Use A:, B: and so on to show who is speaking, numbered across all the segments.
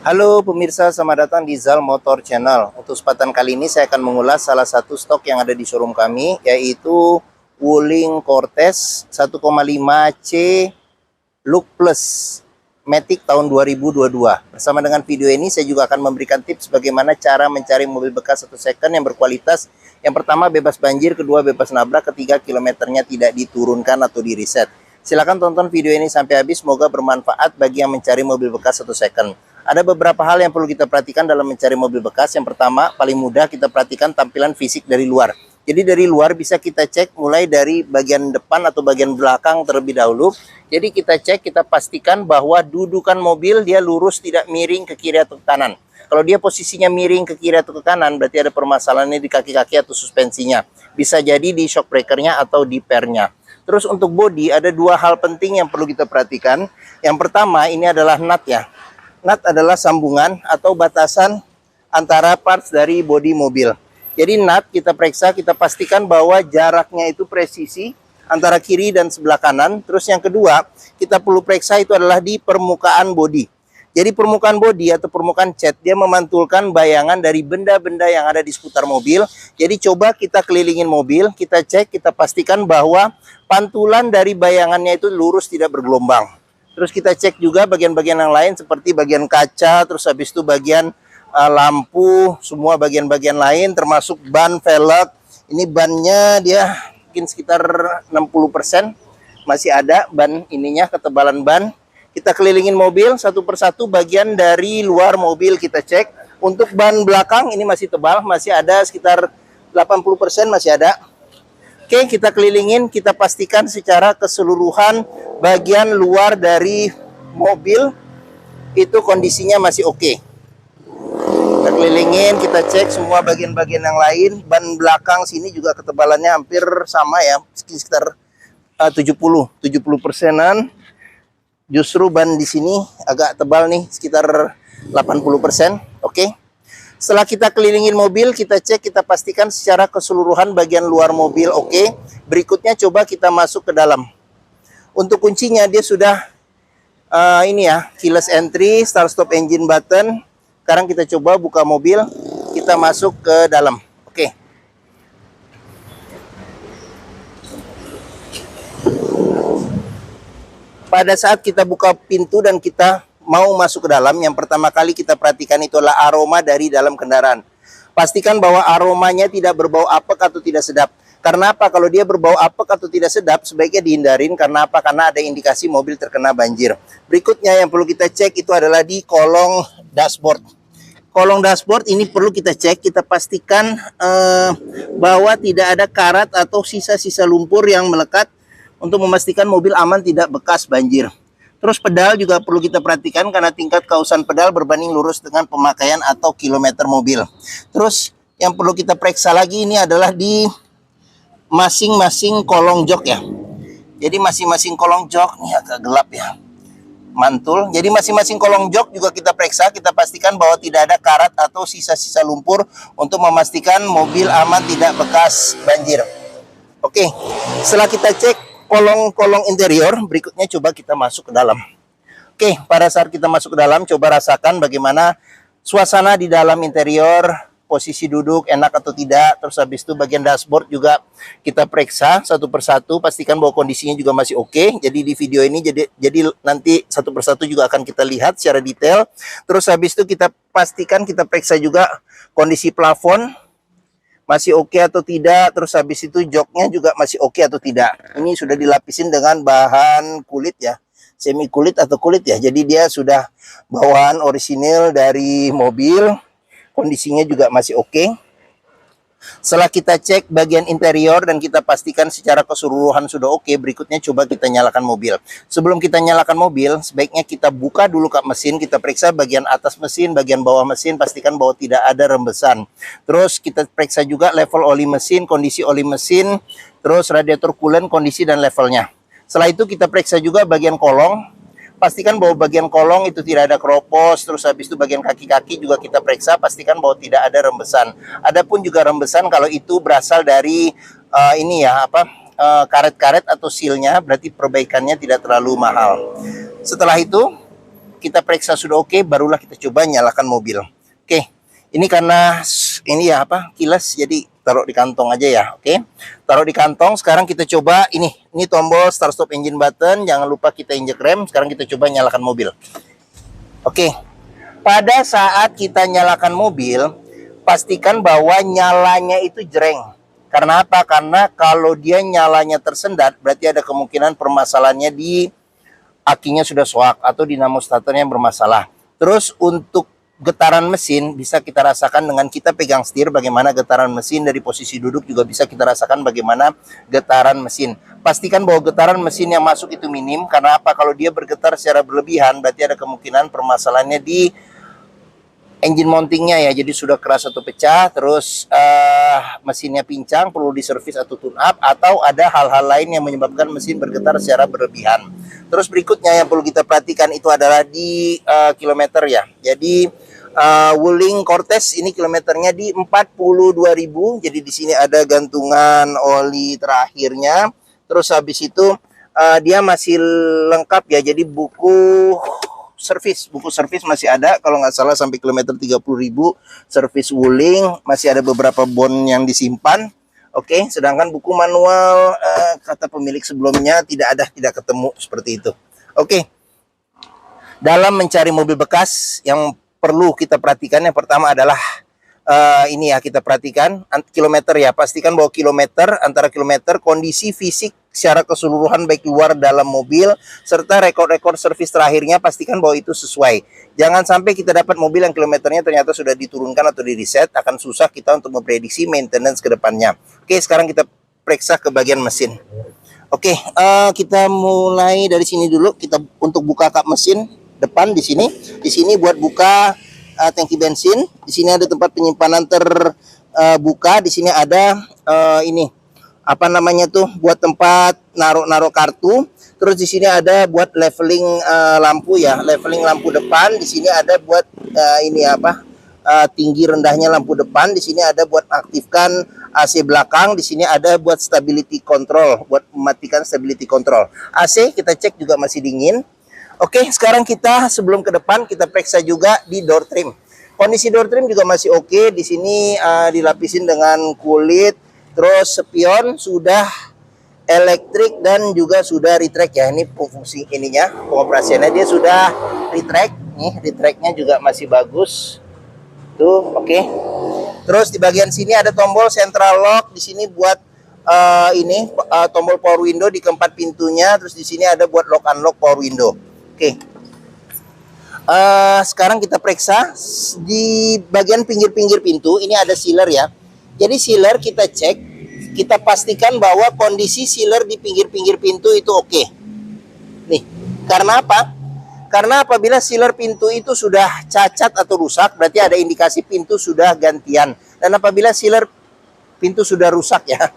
A: Halo pemirsa, selamat datang di Zal Motor Channel. Untuk kesempatan kali ini saya akan mengulas salah satu stok yang ada di showroom kami, yaitu Wuling Cortez 1,5C Look Plus Matic tahun 2022. Bersama dengan video ini saya juga akan memberikan tips bagaimana cara mencari mobil bekas atau second yang berkualitas. Yang pertama bebas banjir, kedua bebas nabrak, ketiga kilometernya tidak diturunkan atau di reset. Silahkan tonton video ini sampai habis, semoga bermanfaat bagi yang mencari mobil bekas atau second. Ada beberapa hal yang perlu kita perhatikan dalam mencari mobil bekas. Yang pertama, paling mudah kita perhatikan tampilan fisik dari luar. Jadi dari luar bisa kita cek mulai dari bagian depan atau bagian belakang terlebih dahulu. Jadi kita cek, kita pastikan bahwa dudukan mobil dia lurus, tidak miring ke kiri atau ke kanan. Kalau dia posisinya miring ke kiri atau ke kanan, berarti ada permasalahannya di kaki-kaki atau suspensinya. Bisa jadi di shock breakernya atau di pernya. Terus untuk bodi ada dua hal penting yang perlu kita perhatikan. Yang pertama ini adalah nut ya. Nut adalah sambungan atau batasan antara parts dari bodi mobil. Jadi nut kita periksa, kita pastikan bahwa jaraknya itu presisi antara kiri dan sebelah kanan. Terus yang kedua, kita perlu periksa itu adalah di permukaan bodi. Jadi permukaan bodi atau permukaan cat, dia memantulkan bayangan dari benda-benda yang ada di seputar mobil. Jadi coba kita kelilingin mobil, kita cek, kita pastikan bahwa pantulan dari bayangannya itu lurus, tidak bergelombang. Terus kita cek juga bagian-bagian yang lain seperti bagian kaca, terus habis itu bagian lampu, semua bagian-bagian lain termasuk ban velg. Ini bannya dia mungkin sekitar 60% masih ada ban ininya, ketebalan ban. Kita kelilingin mobil satu persatu bagian dari luar mobil kita cek. Untuk ban belakang ini masih tebal, masih ada sekitar 80% masih ada. Oke, kita kelilingin, kita pastikan secara keseluruhan bagian luar dari mobil itu kondisinya masih oke. Kita kelilingin, kita cek semua bagian-bagian yang lain. Ban belakang sini juga ketebalannya hampir sama ya, sekitar 70%-an. Justru ban di sini agak tebal nih, sekitar 80%. Oke. Setelah kita kelilingin mobil, kita cek, kita pastikan secara keseluruhan bagian luar mobil oke. Berikutnya coba kita masuk ke dalam. Untuk kuncinya dia sudah ini ya, keyless entry, start stop engine button. Sekarang kita coba buka mobil, kita masuk ke dalam. Oke. Pada saat kita buka pintu dan kita mau masuk ke dalam, yang pertama kali kita perhatikan itu adalah aroma dari dalam kendaraan. Pastikan bahwa aromanya tidak berbau apek atau tidak sedap. Karena apa? Kalau dia berbau apek atau tidak sedap, sebaiknya dihindarin. Karena apa? Karena ada indikasi mobil terkena banjir. Berikutnya yang perlu kita cek itu adalah di kolong dashboard. Kolong dashboard ini perlu kita cek, kita pastikan bahwa tidak ada karat atau sisa-sisa lumpur yang melekat untuk memastikan mobil aman tidak bekas banjir. Terus pedal juga perlu kita perhatikan karena tingkat kausan pedal berbanding lurus dengan pemakaian atau kilometer mobil. Terus yang perlu kita periksa lagi ini adalah di masing-masing kolong jok ya. Jadi masing-masing kolong jok, ini agak gelap ya, mantul. Jadi masing-masing kolong jok juga kita periksa, kita pastikan bahwa tidak ada karat atau sisa-sisa lumpur untuk memastikan mobil aman tidak bekas banjir. Oke, setelah kita cek kolong-kolong interior, berikutnya coba kita masuk ke dalam. Oke, pada saat kita masuk ke dalam, coba rasakan bagaimana suasana di dalam interior, posisi duduk enak atau tidak. Terus habis itu bagian dashboard juga kita periksa satu persatu, pastikan bahwa kondisinya juga masih oke. Jadi di video ini jadi nanti satu persatu juga akan kita lihat secara detail. Terus habis itu kita pastikan, kita periksa juga kondisi plafon masih oke atau tidak. Terus habis itu joknya juga masih oke atau tidak. Ini sudah dilapisin dengan bahan kulit ya, semi kulit atau kulit ya. Jadi dia sudah bawaan orisinil dari mobil. Kondisinya juga masih oke. Setelah kita cek bagian interior dan kita pastikan secara keseluruhan sudah oke, berikutnya coba kita nyalakan mobil. Sebelum kita nyalakan mobil, sebaiknya kita buka dulu kap mesin, kita periksa bagian atas mesin, bagian bawah mesin, pastikan bahwa tidak ada rembesan. Terus kita periksa juga level oli mesin, kondisi oli mesin, terus radiator coolant, kondisi dan levelnya. Setelah itu kita periksa juga bagian kolong. Pastikan bahwa bagian kolong itu tidak ada keropos. Terus habis itu bagian kaki-kaki juga kita periksa, pastikan bahwa tidak ada rembesan. Adapun juga rembesan kalau itu berasal dari ini ya, karet-karet atau sealnya, berarti perbaikannya tidak terlalu mahal. Setelah itu kita periksa sudah oke, barulah kita coba nyalakan mobil. Oke, ini karena ini ya kilas, jadi taruh di kantong aja ya. Oke, taruh di kantong. Sekarang kita coba ini tombol start stop engine button. Jangan lupa kita injek rem. Sekarang kita coba nyalakan mobil. Oke, pada saat kita nyalakan mobil, pastikan bahwa nyalanya itu jreng. Karena apa? Karena kalau dia nyalanya tersendat, berarti ada kemungkinan permasalahannya di akinya sudah soak atau dinamo starternya yang bermasalah. Terus untuk getaran mesin bisa kita rasakan dengan kita pegang setir, bagaimana getaran mesin. Dari posisi duduk juga bisa kita rasakan bagaimana getaran mesin. Pastikan bahwa getaran mesin yang masuk itu minim. Karena apa? Kalau dia bergetar secara berlebihan, berarti ada kemungkinan permasalahannya di engine mountingnya ya, jadi sudah keras atau pecah. Terus mesinnya pincang, perlu diservis atau tune up, atau ada hal-hal lain yang menyebabkan mesin bergetar secara berlebihan. Terus berikutnya yang perlu kita perhatikan itu adalah di kilometer ya. Jadi Wuling Cortez ini kilometernya di 42.000. Jadi di sini ada gantungan oli terakhirnya. Terus habis itu dia masih lengkap ya. Jadi buku servis masih ada, kalau nggak salah sampai kilometer 30.000 servis Wuling. Masih ada beberapa bon yang disimpan. Oke, sedangkan buku manual kata pemilik sebelumnya tidak ketemu seperti itu. Oke, dalam mencari mobil bekas yang perlu kita perhatikan yang pertama adalah ini ya, kita perhatikan kilometer ya. Pastikan bahwa antara kilometer, kondisi fisik secara keseluruhan baik luar dalam mobil, serta rekor-rekor servis terakhirnya, pastikan bahwa itu sesuai. Jangan sampai kita dapat mobil yang kilometernya ternyata sudah diturunkan atau di-reset, akan susah kita untuk memprediksi maintenance ke depannya. Oke, sekarang kita periksa ke bagian mesin. Oke, kita mulai dari sini dulu. Kita untuk buka kap mesin depan di sini. Di sini buat buka tangki bensin. Di sini ada tempat penyimpanan terbuka. Di sini ada ini apa namanya tuh, buat tempat naruh kartu. Terus di sini ada buat leveling lampu ya, leveling lampu depan. Di sini ada buat ini tinggi rendahnya lampu depan. Di sini ada buat aktifkan AC belakang. Di sini ada buat stability control, buat mematikan stability control. AC kita cek juga masih dingin. Oke, sekarang kita sebelum ke depan kita periksa juga di door trim. Kondisi door trim juga masih oke. Di sini dilapisin dengan kulit. Terus spion sudah elektrik dan juga sudah retract ya. Ini fungsi ininya, pengoperasiannya dia sudah retract. Nih, retractnya juga masih bagus. Tuh, oke. Terus di bagian sini ada tombol central lock. Di sini buat tombol power window di keempat pintunya. Terus di sini ada buat lock unlock power window. Oke. Sekarang kita periksa di bagian pinggir-pinggir pintu. Ini ada sealer ya. Jadi sealer kita cek, kita pastikan bahwa kondisi sealer di pinggir-pinggir pintu itu oke. Nih, karena apa? Karena apabila sealer pintu itu sudah cacat atau rusak, berarti ada indikasi pintu sudah gantian. Dan apabila sealer pintu sudah rusak ya,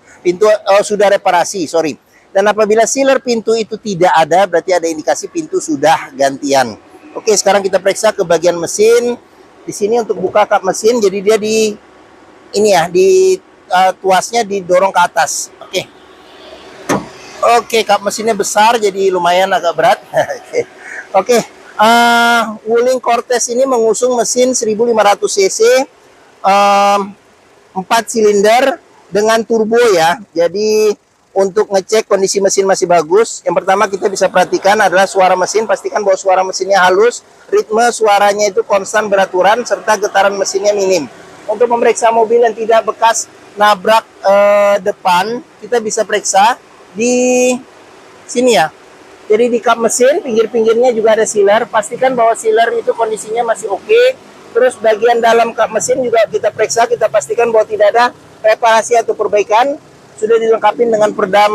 A: sudah reparasi, sorry. Dan apabila sealer pintu itu tidak ada, berarti ada indikasi pintu sudah gantian. Oke, sekarang kita periksa ke bagian mesin. Di sini untuk buka kap mesin, jadi dia tuasnya didorong ke atas. Oke, kap mesinnya besar, jadi lumayan agak berat. Oke, Wuling Cortez ini mengusung mesin 1500 cc, 4 silinder dengan turbo ya. Jadi untuk ngecek kondisi mesin masih bagus, yang pertama kita bisa perhatikan adalah suara mesin. Pastikan bahwa suara mesinnya halus, ritme suaranya itu konstan beraturan, serta getaran mesinnya minim. Untuk memeriksa mobil yang tidak bekas nabrak depan, kita bisa periksa di sini ya. Jadi di kap mesin, pinggir-pinggirnya juga ada sealer. Pastikan bahwa sealer itu kondisinya masih oke. Terus bagian dalam kap mesin juga kita periksa, kita pastikan bahwa tidak ada reparasi atau perbaikan. Sudah dilengkapi dengan peredam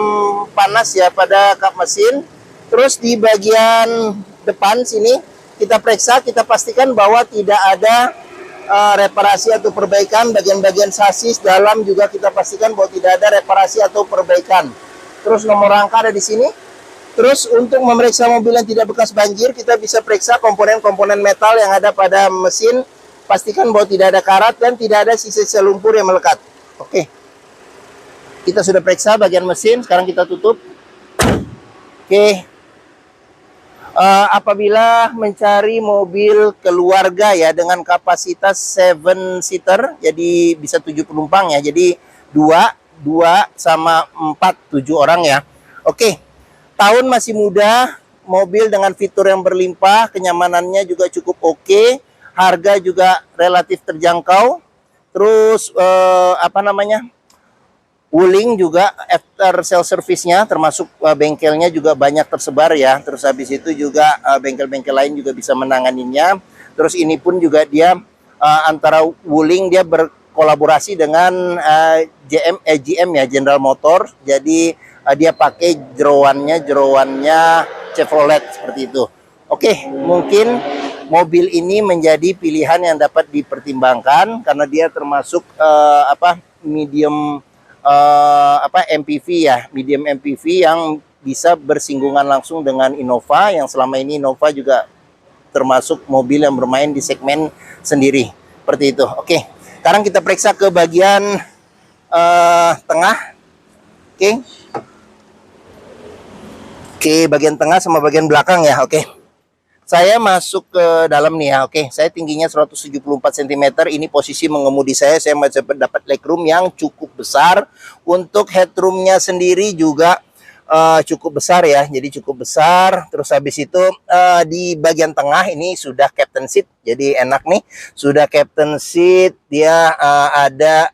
A: panas ya pada kap mesin. Terus di bagian depan sini kita periksa, kita pastikan bahwa tidak ada reparasi atau perbaikan. Bagian-bagian sasis dalam juga kita pastikan bahwa tidak ada reparasi atau perbaikan. Terus nomor rangka ada di sini. Terus untuk memeriksa mobil yang tidak bekas banjir, kita bisa periksa komponen-komponen metal yang ada pada mesin. Pastikan bahwa tidak ada karat dan tidak ada sisa-sisa lumpur yang melekat. Oke. Kita sudah periksa bagian mesin, sekarang kita tutup. Oke. Apabila mencari mobil keluarga ya dengan kapasitas 7 seater, jadi bisa 7 penumpang ya. Jadi 2 sama 4, 7 orang ya. Oke. Tahun masih muda, mobil dengan fitur yang berlimpah, kenyamanannya juga cukup oke, harga juga relatif terjangkau. Terus apa namanya? Wuling juga after sale service-nya termasuk bengkelnya juga banyak tersebar ya. Terus habis itu juga bengkel-bengkel lain juga bisa menanganinya. Terus ini pun juga dia antara Wuling dia berkolaborasi dengan GM ya, General Motor. Jadi dia pakai jeroannya Chevrolet seperti itu. Oke, mungkin mobil ini menjadi pilihan yang dapat dipertimbangkan karena dia termasuk medium MPV ya, medium MPV yang bisa bersinggungan langsung dengan Innova, yang selama ini Innova juga termasuk mobil yang bermain di segmen sendiri seperti itu. Oke, sekarang kita periksa ke bagian tengah. Oke, bagian tengah sama bagian belakang ya. Oke, saya masuk ke dalam nih ya. Oke, saya tingginya 174 cm. Ini posisi mengemudi saya masih dapat legroom yang cukup besar. Untuk headroomnya sendiri juga cukup besar ya. Jadi cukup besar. Terus habis itu di bagian tengah ini sudah captain seat. Jadi enak nih. Sudah captain seat. Dia ada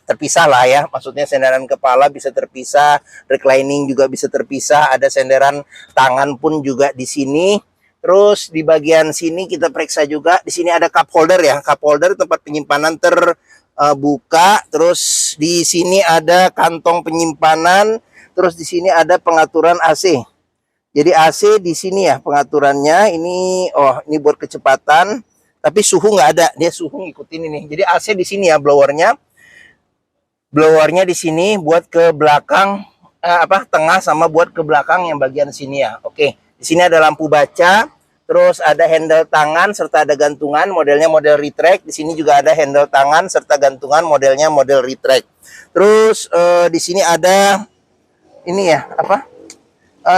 A: terpisah lah ya. Maksudnya senderan kepala bisa terpisah, reclining juga bisa terpisah. Ada senderan tangan pun juga di sini. Terus di bagian sini kita periksa juga, di sini ada cup holder ya, cup holder tempat penyimpanan terbuka. Terus di sini ada kantong penyimpanan. Terus di sini ada pengaturan AC. Jadi AC di sini ya pengaturannya. Ini ini buat kecepatan, tapi suhu nggak ada. Dia suhu ngikutin ini. Jadi AC di sini ya blowernya. Blowernya di sini buat ke belakang tengah sama buat ke belakang yang bagian sini ya. Oke. Di sini ada lampu baca, terus ada handle tangan serta ada gantungan, modelnya model retract. Di sini juga ada handle tangan serta gantungan, modelnya model retract. Terus di sini ada ini ya,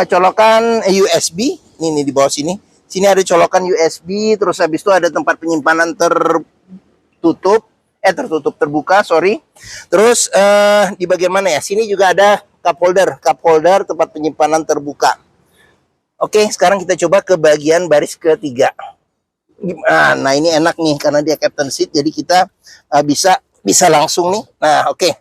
A: colokan USB. Ini di bawah sini. Sini ada colokan USB, terus habis itu ada tempat penyimpanan terbuka, sorry. Terus di bagian mana ya? Sini juga ada cup holder tempat penyimpanan terbuka. Oke, sekarang kita coba ke bagian baris ketiga. Nah, ini enak nih karena dia captain seat, jadi kita bisa langsung nih. Nah, oke.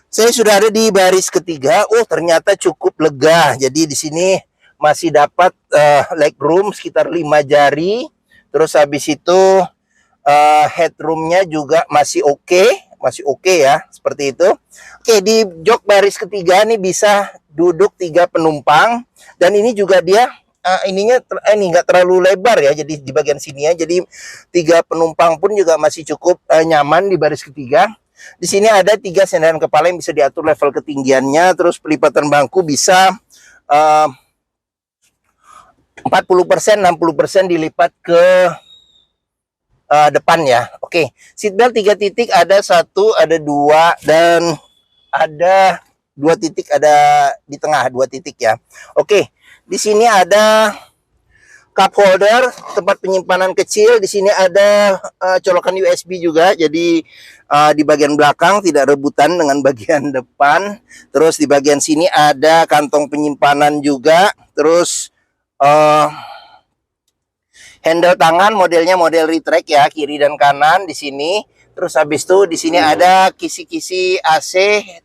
A: Saya sudah ada di baris ketiga. Oh, ternyata cukup lega. Jadi di sini masih dapat legroom sekitar 5 jari. Terus habis itu headroomnya juga masih oke ya, seperti itu. Oke, di jok baris ketiga nih bisa duduk 3 penumpang, dan ini juga dia ininya ini nggak terlalu lebar ya, jadi di bagian sini ya, jadi 3 penumpang pun juga masih cukup nyaman di baris ketiga. Di sini ada 3 senderan kepala yang bisa diatur level ketinggiannya. Terus pelipatan bangku bisa 40%, 60% dilipat ke depan ya. Oke, seatbelt 3 titik, ada 1, ada 2, dan ada 2 titik, ada di tengah 2 titik ya. Oke, di sini ada cup holder, tempat penyimpanan kecil. Di sini ada colokan USB juga. Jadi di bagian belakang tidak rebutan dengan bagian depan. Terus di bagian sini ada kantong penyimpanan juga. Terus handle tangan modelnya model retract ya, kiri dan kanan di sini. Terus habis itu di sini ada kisi-kisi AC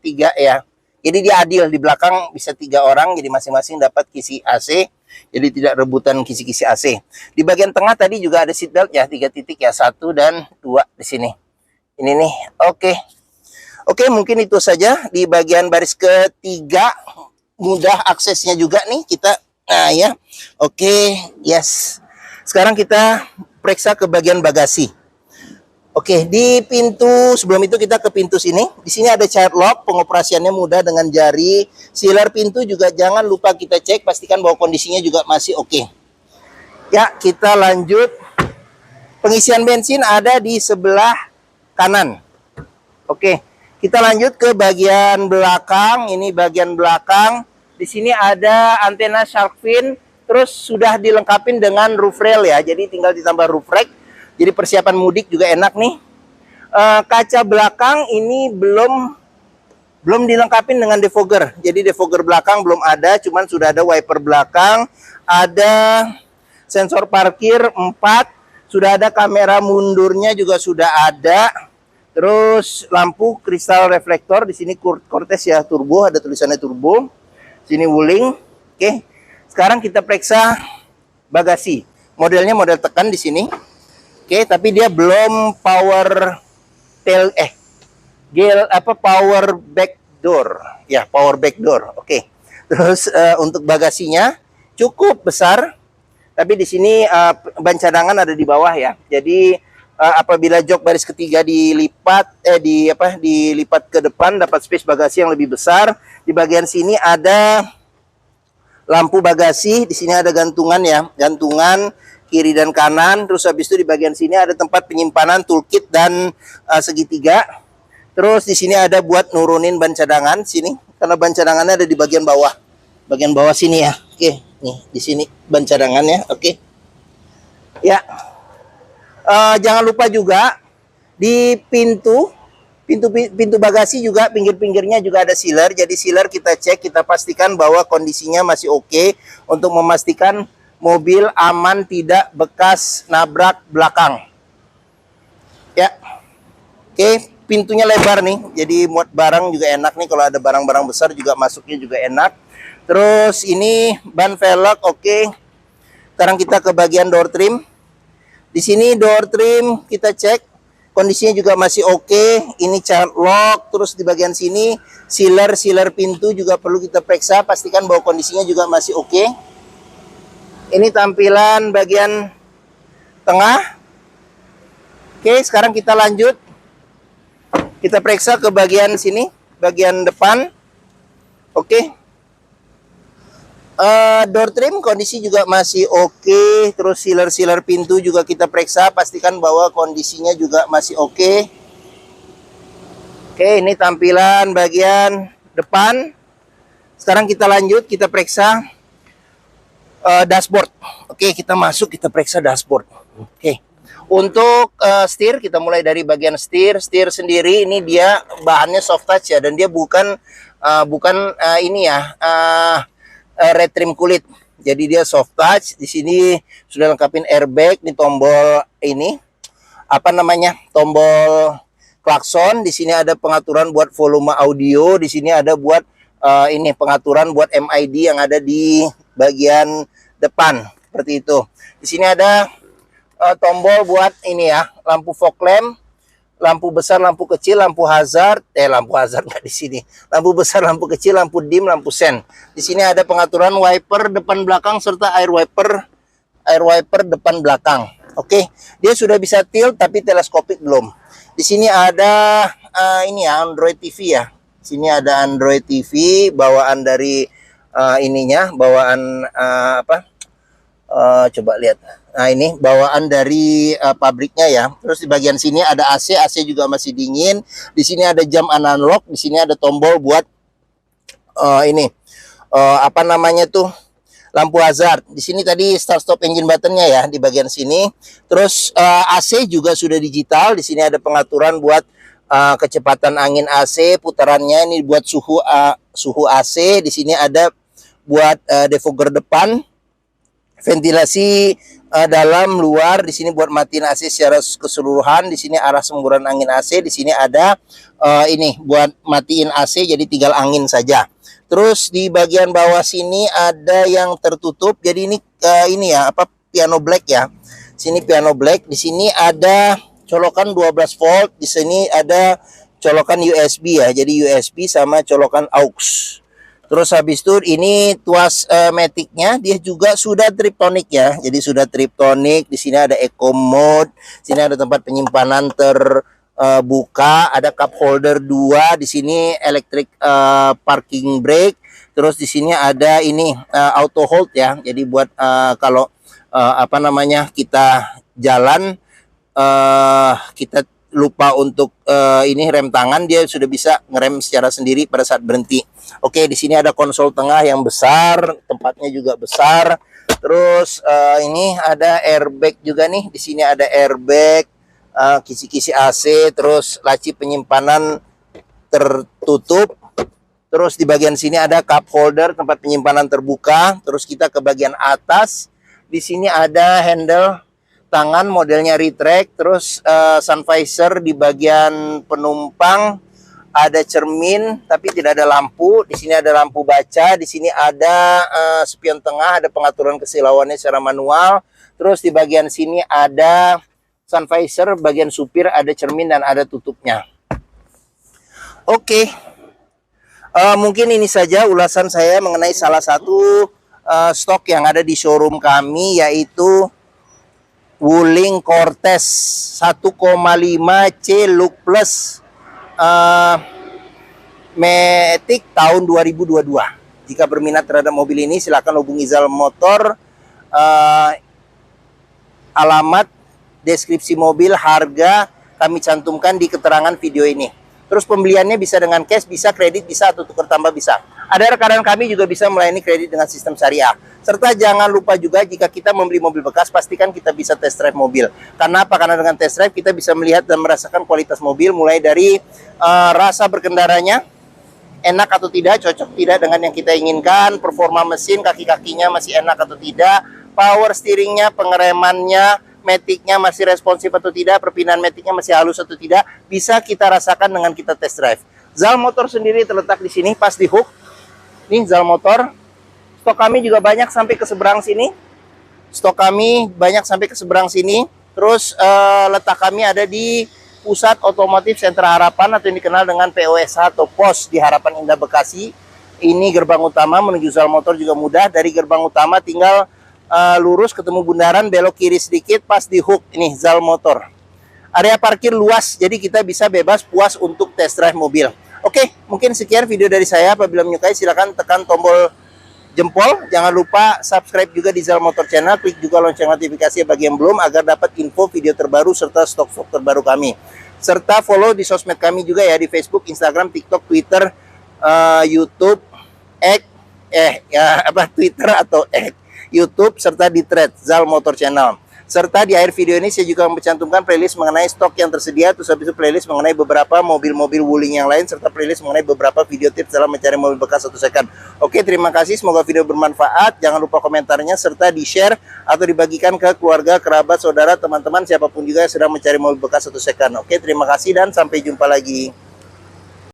A: 3 ya. Jadi dia adil, di belakang bisa 3 orang, jadi masing-masing dapat kisi AC. Jadi tidak rebutan kisi-kisi AC. Di bagian tengah tadi juga ada seatbelt ya, 3 titik ya, 1 dan 2 di sini. Ini nih. Oke. Oke, mungkin itu saja di bagian baris ketiga. Mudah aksesnya juga nih kita. Nah ya. Oke, yes. Sekarang kita periksa ke bagian bagasi. Oke, di pintu sebelum itu kita ke pintu sini. Di sini ada child lock, pengoperasiannya mudah dengan jari. Sealer pintu juga jangan lupa kita cek, pastikan bahwa kondisinya juga masih oke. Ya, kita lanjut. Pengisian bensin ada di sebelah kanan. Oke, kita lanjut ke bagian belakang. Ini bagian belakang. Di sini ada antena shark fin Terus sudah dilengkapi dengan roof rail ya, jadi tinggal ditambah roof rack. Jadi persiapan mudik juga enak nih. Kaca belakang ini belum dilengkapi dengan defogger. Jadi defogger belakang belum ada, cuman sudah ada wiper belakang, ada sensor parkir 4, sudah ada kamera mundurnya juga sudah ada. Terus lampu kristal reflektor di sini Cortez ya, turbo, ada tulisannya turbo. Sini Wuling. Oke. Sekarang kita periksa bagasi. Modelnya model tekan di sini. Oke, tapi dia belum power power back door. Ya, power back door. Oke. Terus untuk bagasinya cukup besar. Tapi di sini ban cadangan ada di bawah ya. Jadi apabila jok baris ketiga dilipat ke depan, dapat space bagasi yang lebih besar. Di bagian sini ada lampu bagasi, di sini ada gantungan ya, gantungan kiri dan kanan. Terus habis itu di bagian sini ada tempat penyimpanan toolkit dan segitiga. Terus di sini ada buat nurunin ban cadangan sini, karena ban cadangannya ada di bagian bawah. Bagian bawah sini ya. Oke, nih di sini ban cadangannya. Oke. Ya. Jangan lupa juga di pintu bagasi juga pinggir-pinggirnya juga ada sealer. Jadi sealer kita cek, kita pastikan bahwa kondisinya masih oke untuk memastikan mobil aman, tidak bekas nabrak belakang. Ya. Oke, pintunya lebar nih. Jadi muat barang juga enak nih, kalau ada barang-barang besar juga masuknya juga enak. Terus ini ban velg oke. Sekarang kita ke bagian door trim. Di sini door trim kita cek kondisinya juga masih oke. Ini child lock. Terus di bagian sini sealer pintu juga perlu kita periksa, pastikan bahwa kondisinya juga masih oke. Ini tampilan bagian tengah. Oke, sekarang kita lanjut. Kita periksa ke bagian sini, bagian depan. Oke. Door trim kondisi juga masih oke. Terus sealer pintu juga kita periksa, pastikan bahwa kondisinya juga masih oke. Oke, ini tampilan bagian depan. Sekarang kita lanjut, kita periksa dashboard. Oke, kita masuk, kita periksa dashboard. Oke. Untuk setir, kita mulai dari bagian setir. Setir sendiri ini dia bahannya soft touch ya, dan dia bukan red trim kulit. Jadi dia soft touch. Di sini sudah lengkapin airbag, ini tombol ini tombol klakson. Di sini ada pengaturan buat volume audio. Di sini ada buat pengaturan buat MID yang ada di bagian depan seperti itu. Di sini ada tombol buat ini ya, lampu fog lamp, lampu besar, lampu kecil, lampu hazard nggak di sini. Lampu besar, lampu kecil, lampu dim, lampu sen. Di sini ada pengaturan wiper depan belakang serta air wiper depan belakang. Oke, dia sudah bisa tilt tapi teleskopik belum. Di sini ada Android TV ya. Sini ada Android TV bawaan dari coba lihat. Nah, ini bawaan dari pabriknya ya. Terus di bagian sini ada AC juga masih dingin. Di sini ada jam analog, di sini ada tombol buat lampu hazard. Di sini tadi start stop engine buttonnya ya di bagian sini. Terus AC juga sudah digital. Di sini ada pengaturan buat kecepatan angin AC, putarannya ini buat suhu AC. Di sini ada buat defogger depan, ventilasi dalam luar. Di sini buat matiin AC secara keseluruhan. Di sini arah semburan angin AC. Di sini ada buat matiin AC, jadi tinggal angin saja. Terus di bagian bawah sini ada yang tertutup. Jadi ini piano black ya. Sini piano black. Di sini ada colokan 12 volt. Di sini ada colokan USB ya. Jadi USB sama colokan aux. Terus habis itu ini tuas matic-nya dia juga sudah triptonic ya. Jadi sudah triptonic. Di sini ada eco mode. Sini ada tempat penyimpanan terbuka, ada cup holder 2, di sini electric parking brake. Terus di sini ada auto hold ya. Jadi buat kalau kita jalan kita lupa untuk rem tangan, dia sudah bisa ngerem secara sendiri pada saat berhenti. Oke, di sini ada konsol tengah yang besar, tempatnya juga besar. Terus ini ada airbag juga nih. Di sini ada airbag, kisi-kisi AC, terus laci penyimpanan tertutup. Terus di bagian sini ada cup holder, tempat penyimpanan terbuka. Terus kita ke bagian atas. Di sini ada handle tangan modelnya retract. Terus sun visor di bagian penumpang. Ada cermin tapi tidak ada lampu. Di sini ada lampu baca. Di sini ada spion tengah, ada pengaturan kesilauannya secara manual. Terus di bagian sini ada sun visor, bagian supir ada cermin dan ada tutupnya. Oke. Mungkin ini saja ulasan saya mengenai salah satu stok yang ada di showroom kami, yaitu Wuling Cortez 1,5 C Look Plus Matic tahun 2022. Jika berminat terhadap mobil ini, silakan hubungi Zal Motor. Alamat, deskripsi mobil, harga kami cantumkan di keterangan video ini. Terus pembeliannya bisa dengan cash, bisa kredit, bisa atau tukar tambah bisa. Ada rekan kami juga bisa melayani kredit dengan sistem syariah. Serta jangan lupa juga jika kita membeli mobil bekas, pastikan kita bisa test drive mobil. Karena apa? Karena dengan test drive kita bisa melihat dan merasakan kualitas mobil, mulai dari rasa berkendaranya, enak atau tidak, cocok tidak dengan yang kita inginkan, performa mesin, kaki-kakinya masih enak atau tidak, power steeringnya, pengeremannya, maticnya masih responsif atau tidak, perpindahan maticnya masih halus atau tidak, bisa kita rasakan dengan kita test drive. Zal Motor sendiri terletak di sini, pas di hook. Nih Zal Motor. Stok kami juga banyak sampai ke seberang sini. Terus letak kami ada di Pusat Otomotif Sentra Harapan atau yang dikenal dengan POSH atau POS di Harapan Indah Bekasi. Ini gerbang utama, menuju Zal Motor juga mudah. Dari gerbang utama tinggal lurus ketemu bundaran, belok kiri sedikit, pas di hook. Ini Zal Motor. Area parkir luas, jadi kita bisa bebas puas untuk test drive mobil. Oke, mungkin sekian video dari saya. Apabila menyukai, silakan tekan tombol jempol. Jangan lupa subscribe juga di Zal Motor Channel. Klik juga lonceng notifikasi bagi yang belum, agar dapat info video terbaru serta stok-stok terbaru kami. Serta follow di sosmed kami juga ya, di Facebook, Instagram, TikTok, Twitter, YouTube, Twitter atau YouTube, serta di Thread Zal Motor Channel. Serta di akhir video ini saya juga mencantumkan playlist mengenai stok yang tersedia, terus habis itu playlist mengenai beberapa mobil-mobil Wuling yang lain, serta playlist mengenai beberapa video tips dalam mencari mobil bekas atau second. Oke, terima kasih, semoga video bermanfaat. Jangan lupa komentarnya serta di-share atau dibagikan ke keluarga, kerabat, saudara, teman-teman, siapapun juga yang sedang mencari mobil bekas atau second. Oke, terima kasih dan sampai jumpa lagi.